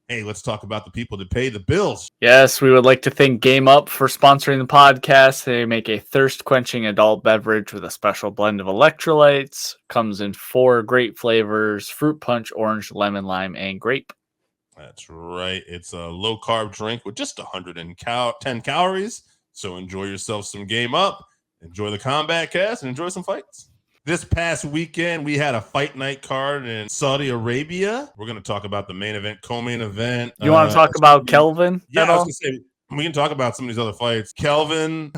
Hey, let's talk about the people that pay the bills. Yes, we would like to thank Game Up for sponsoring the podcast. They make a thirst-quenching adult beverage with a special blend of electrolytes. Comes in 4 great flavors: fruit punch, orange, lemon, lime, and grape. That's right. It's a low-carb drink with just 110 calories. So enjoy yourself some Game Up, enjoy the Combat Cast, and enjoy some fights. This past weekend, we had a fight night card in Saudi Arabia. We're going to talk about the main event, co-main event. You want to talk about Kelvin? Yeah, I was going to say, we can talk about some of these other fights. Kelvin,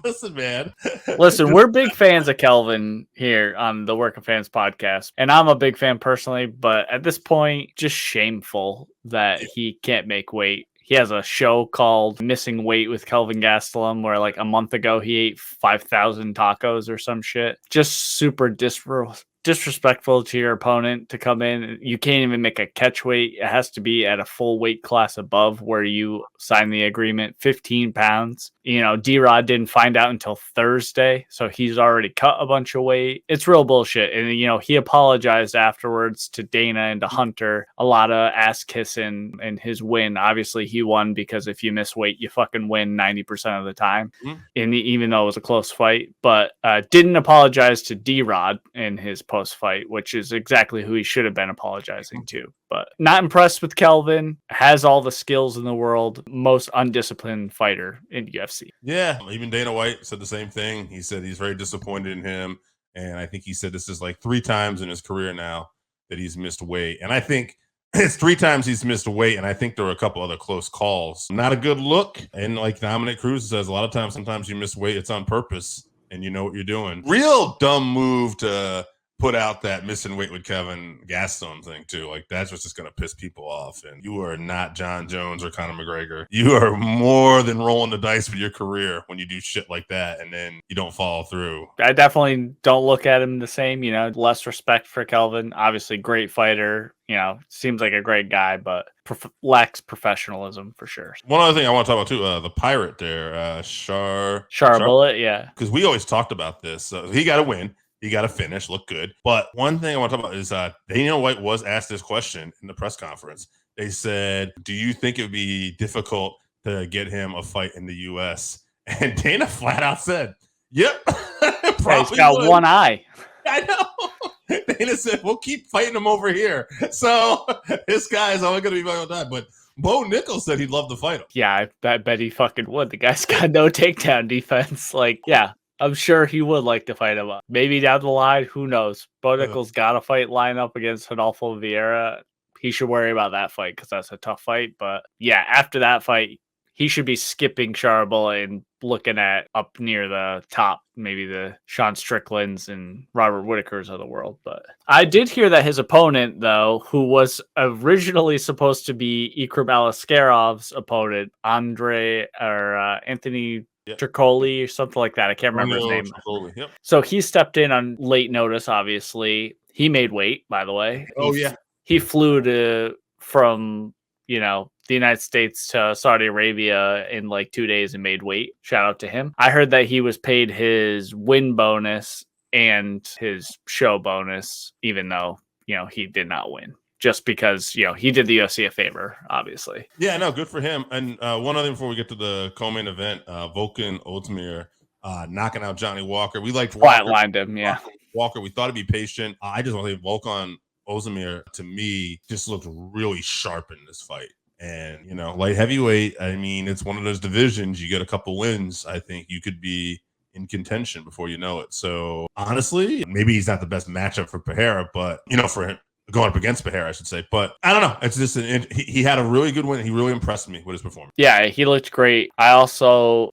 listen, man. Listen, we're big fans of Kelvin here on the Working Fans podcast. And I'm a big fan personally, but at this point, just shameful that he can't make weight. He has a show called Missing Weight with Kelvin Gastelum, where like a month ago he ate 5,000 tacos or some shit. Just super disrespectful to your opponent to come in. You can't even make a catch weight. It has to be at a full weight class above where you sign the agreement, 15 pounds. You know, D-Rod didn't find out until Thursday, so he's already cut a bunch of weight. It's real bullshit. And, you know, he apologized afterwards to Dana and to Hunter. A lot of ass kissing in his win. Obviously, he won because if you miss weight, you fucking win 90% of the time, and even though it was a close fight. But didn't apologize to D-Rod in his post-fight, which is exactly who he should have been apologizing to. But not impressed with Kelvin. Has all the skills in the world. Most undisciplined fighter in UFC. Yeah, even Dana White said the same thing. He said he's very disappointed in him. And I think he said this is like 3 times in his career now that he's missed weight. And I think it's 3 times he's missed weight. And I think there were a couple other close calls. Not a good look. And like Dominic Cruz says, a lot of times, sometimes you miss weight. It's on purpose and you know what you're doing. Real dumb move to put out that missing weight with Kelvin Gastelum thing too. Like that's what's just going to piss people off. And you are not John Jones or Conor McGregor. You are more than rolling the dice with your career when you do shit like that and then you don't follow through. I definitely don't look at him the same. You know, less respect for Kelvin. Obviously, great fighter. You know, seems like a great guy, but lacks professionalism for sure. One other thing I want to talk about too, the pirate there, Char Bullet, yeah. Because we always talked about this. He got to win. He got to finish, look good. But one thing I want to talk about is Dana White was asked this question in the press conference. They said, do you think it would be difficult to get him a fight in the U.S.? And Dana flat out said, yep. He's got one eye. I know. Dana said, we'll keep fighting him over here. So this guy is only going to be fighting all time. But Bo Nichols said he'd love to fight him. Yeah, I bet he fucking would. The guy's got no takedown defense. Like, yeah. I'm sure he would like to fight him up. Maybe down the line, who knows? Bo Nichols got a fight line up against Rodolfo Vieira. He should worry about that fight because that's a tough fight. But yeah, after that fight, he should be skipping Charbel and looking at up near the top, maybe the Sean Stricklands and Robert Whittakers of the world. But I did hear that his opponent, though, who was originally supposed to be Ikram Aliskerov's opponent, Anthony Tricoli or something like that. I can't remember his name. Yep. So he stepped in on late notice, obviously. He made weight, by the way. He flew from, you know, the United States to Saudi Arabia in like 2 days and made weight. Shout out to him. I heard that he was paid his win bonus and his show bonus, even though, you know, he did not win. Just because, you know, he did the UFC a favor, obviously. Yeah, no, good for him. And one other thing before we get to the co-main event, Volkan Oezdemir knocking out Johnny Walker. We liked Walker. Flatlined him, yeah. Walker, we thought he'd be patient. I just want to say Volkan Oezdemir, to me, just looked really sharp in this fight. And, you know, light heavyweight, I mean, it's one of those divisions. You get a couple wins, I think you could be in contention before you know it. So, honestly, maybe he's not the best matchup for Pereira, but, you know, for him, going up against Pereira, I should say. But I don't know. It's just he had a really good win. He really impressed me with his performance. Yeah, he looked great. I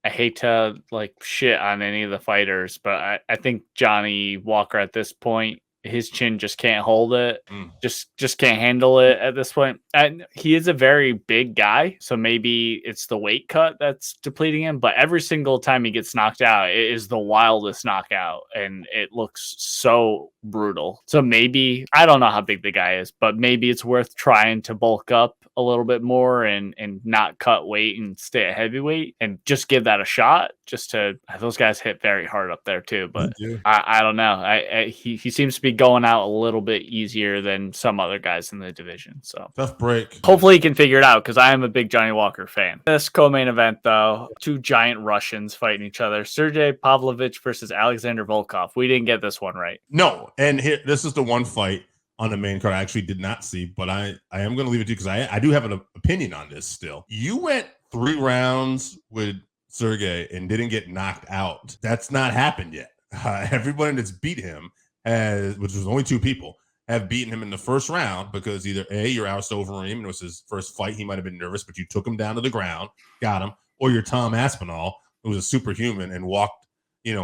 hate to like shit on any of the fighters, but I think Johnny Walker at this point, his chin just can't hold it. Just can't handle it at this point. And he is a very big guy, so maybe it's the weight cut that's depleting him. But every single time he gets knocked out, it is the wildest knockout, and it looks so brutal. So maybe, I don't know how big the guy is, but maybe it's worth trying to bulk up a little bit more and not cut weight and stay at heavyweight and just give that a shot. Just to, those guys hit very hard up there too. But I don't know. He seems to be going out a little bit easier than some other guys in the division. So tough break. Hopefully he can figure it out because I am a big Johnny Walker fan. This co-main event, though, two giant Russians fighting each other. Sergei Pavolich versus Alexander Volkov. We didn't get this one right. No, and here, this is the one fight on the main card I actually did not see, but I am going to leave it to you because I do have an opinion on this still. You went 3 rounds with Sergei and didn't get knocked out. That's not happened yet. Everybody that's beat him, which was only 2 people, have beaten him in the first round because either A, you're oust over him, and it was his first fight. He might have been nervous, but you took him down to the ground, got him, or you're Tom Aspinall, who was a superhuman and walked,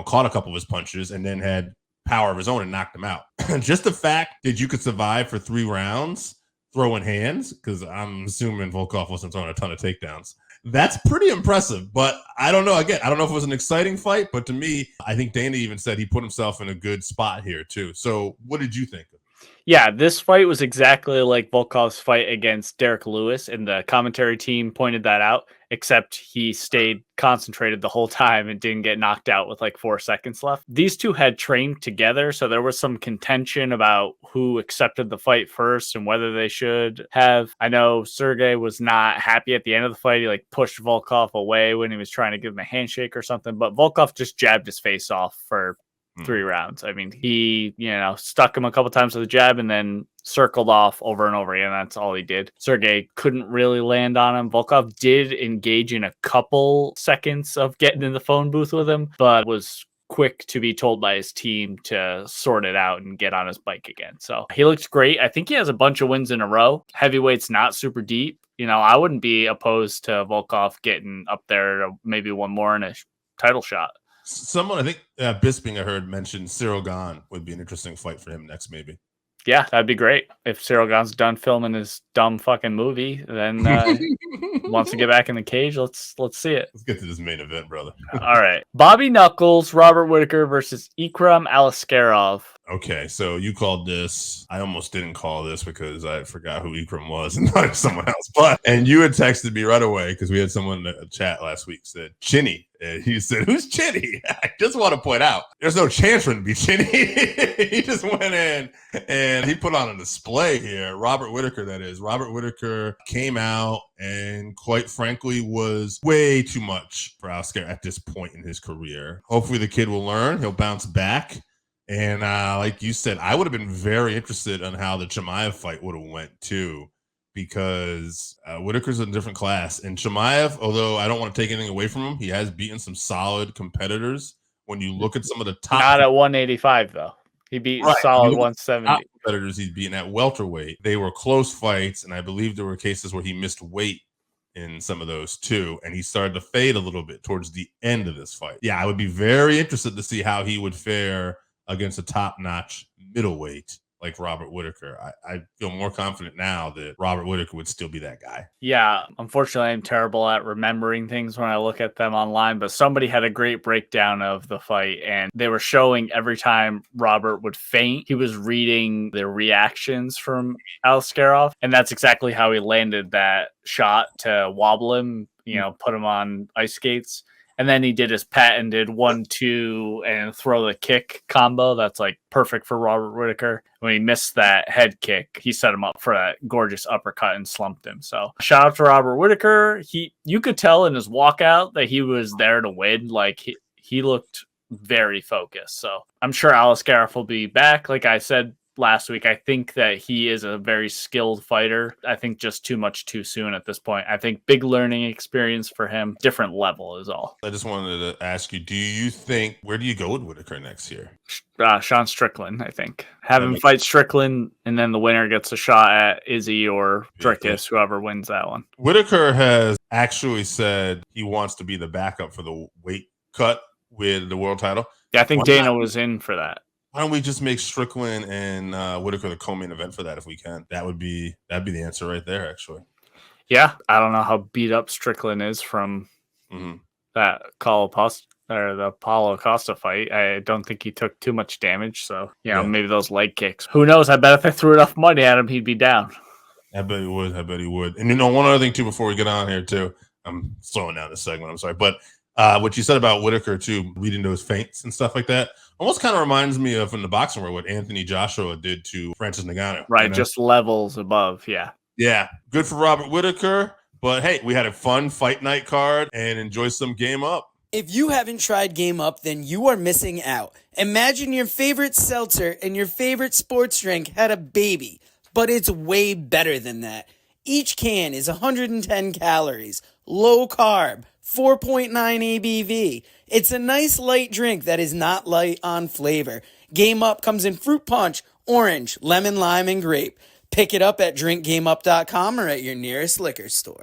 caught a couple of his punches and then had power of his own and knocked him out. Just the fact that you could survive for 3 rounds throwing hands, because I'm assuming Volkov wasn't throwing a ton of takedowns. That's pretty impressive, but I don't know. Again, I don't know if it was an exciting fight, but to me, I think Dana even said he put himself in a good spot here too. So what did you think? Yeah, this fight was exactly like Volkov's fight against Derek Lewis, and the commentary team pointed that out, except he stayed concentrated the whole time and didn't get knocked out with like 4 seconds left. These two had trained together, so there was some contention about who accepted the fight first and whether they should have. I know Sergei was not happy at the end of the fight. He like pushed Volkov away when he was trying to give him a handshake or something, but Volkov just jabbed his face off for 3 rounds. I mean, he, stuck him a couple times with a jab and then circled off over and over again. That's all he did. Sergei couldn't really land on him. Volkov did engage in a couple seconds of getting in the phone booth with him, but was quick to be told by his team to sort it out and get on his bike again. So he looks great. I think he has a bunch of wins in a row. Heavyweight's not super deep. I wouldn't be opposed to Volkov getting up there to maybe one more in a title shot. Someone, I think Bisping, I heard mention Cyril Gane would be an interesting fight for him next, maybe. Yeah, that'd be great. If Cyril Gane's done filming his dumb fucking movie, then wants to get back in the cage, let's see it. Let's get to this main event, brother. All right. Bobby Knuckles, Robert Whittaker versus Ikram Aliskerov. Okay, so you called this. I almost didn't call this because I forgot who Ikram was and thought it was someone else. And you had texted me right away because we had someone in the chat last week said Chinny. And he said, "Who's Chinny?" I just want to point out there's no chance for him to be Chinny. He just went in and he put on a display here. Robert Whittaker, that is. Robert Whittaker came out and quite frankly was way too much for Aliskerov at this point in his career. Hopefully the kid will learn. He'll bounce back. And like you said, I would have been very interested on how the Chimaev fight would have went too, because Whittaker's in a different class. And Chimaev, although I don't want to take anything away from him, he has beaten some solid competitors. When you look at some of the top... Not at 185, though. He beat solid 170. Top competitors he's beaten at welterweight. They were close fights, and I believe there were cases where he missed weight in some of those too, and he started to fade a little bit towards the end of this fight. Yeah, I would be very interested to see how he would fare against a top-notch middleweight like Robert Whittaker. I feel more confident now that Robert Whittaker would still be that guy. Yeah, unfortunately, I'm terrible at remembering things when I look at them online, but somebody had a great breakdown of the fight, and they were showing every time Robert would feint, he was reading the reactions from Aliskerov, and that's exactly how he landed that shot to wobble him, put him on ice skates. And then he did his patented 1-2 and throw the kick combo. That's like perfect for Robert Whittaker. When he missed that head kick, he set him up for that gorgeous uppercut and slumped him. So shout out to Robert Whittaker. You could tell in his walkout that he was there to win. Like he looked very focused. So I'm sure Aliskerov will be back. Like I said last week, I think that he is a very skilled fighter. I think just too much too soon at this point. I think big learning experience for him, different level is all. I just wanted to ask you, where do you go with Whittaker next year? Sean Strickland, I think. Have him fight Strickland, and then the winner gets a shot at Izzy or Dricus, whoever wins that one. Whittaker has actually said he wants to be the backup for the weight cut with the world title. Yeah, I think Dana was in for that. Why don't we just make Strickland and Whittaker the co-main event for that if we can? That'd be the answer right there, actually. Yeah, I don't know how beat up Strickland is from that the Paulo Costa fight. I don't think he took too much damage, so maybe those leg kicks. Who knows? I bet if they threw enough money at him, he'd be down. I bet he would. And one other thing too before we get on here too. I'm slowing down this segment. I'm sorry, but What you said about Whittaker too, reading those feints and stuff like that, almost kind of reminds me of in the boxing world what Anthony Joshua did to Francis Ngannou. Right, just levels above. Yeah, good for Robert Whittaker. But hey, we had a fun fight night card and enjoy some Game Up. If you haven't tried Game Up, then you are missing out. Imagine your favorite seltzer and your favorite sports drink had a baby, but it's way better than that. Each can is 110 calories, low carb, 4.9 ABV. It's a nice light drink that is not light on flavor. Game Up comes in fruit punch, orange, lemon, lime, and grape. Pick it up at drinkgameup.com or at your nearest liquor store.